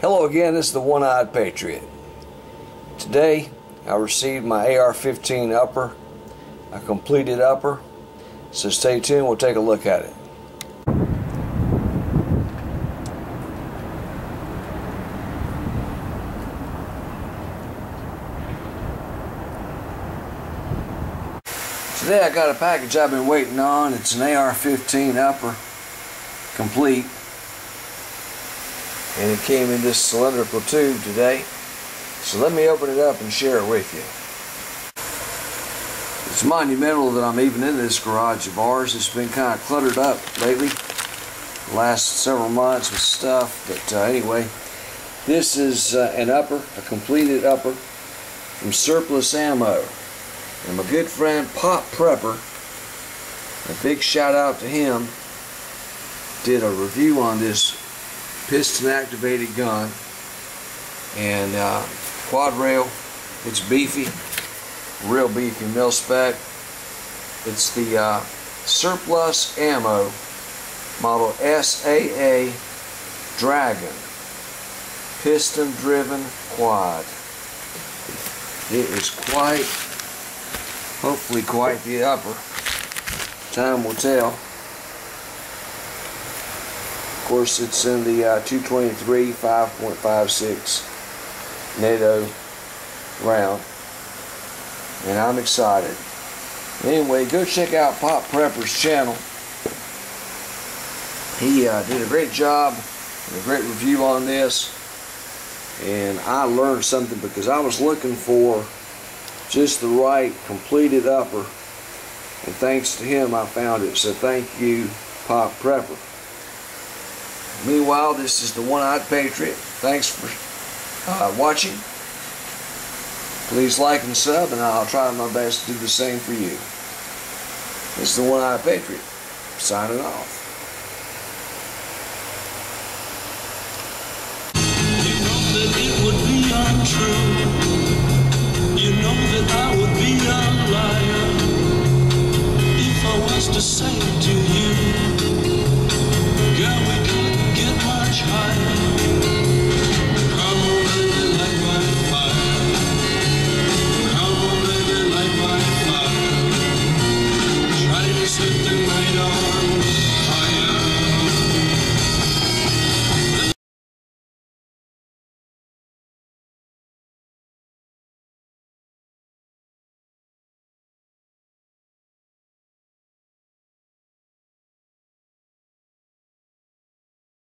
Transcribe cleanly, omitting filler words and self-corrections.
Hello again, this is the One-Eyed Patriot. Today I received my AR-15 upper, a completed upper, so stay tuned, we'll take a look at it. Today I got a package I've been waiting on. It's an AR-15 upper, complete. And it came in this cylindrical tube today. So let me open it up and share it with you. It's monumental that I'm even in this garage of ours. It's been kind of cluttered up lately, the last several months with stuff. But anyway, this is an upper, a completed upper from Surplus Ammo. And my good friend Pop Prepper, a big shout out to him, did a review on this piston activated gun, and quad rail. It's beefy, real beefy, mil spec. It's the Surplus Ammo model SAA Dragon piston driven quad. It is quite, hopefully quite the upper. Time will tell. Of course, it's in the 223 5.56 NATO round, and I'm excited. Anyway, go check out Pop Prepper's channel. He did a great job and a great review on this, and I learned something because I was looking for just the right completed upper, and thanks to him I found it. So thank you, Pop Prepper. Meanwhile, this is the One-Eyed Patriot. Thanks for watching. Please like and sub, and I'll try my best to do the same for you. This is the One-Eyed Patriot, signing off. You know that it would be untrue. You know that I would be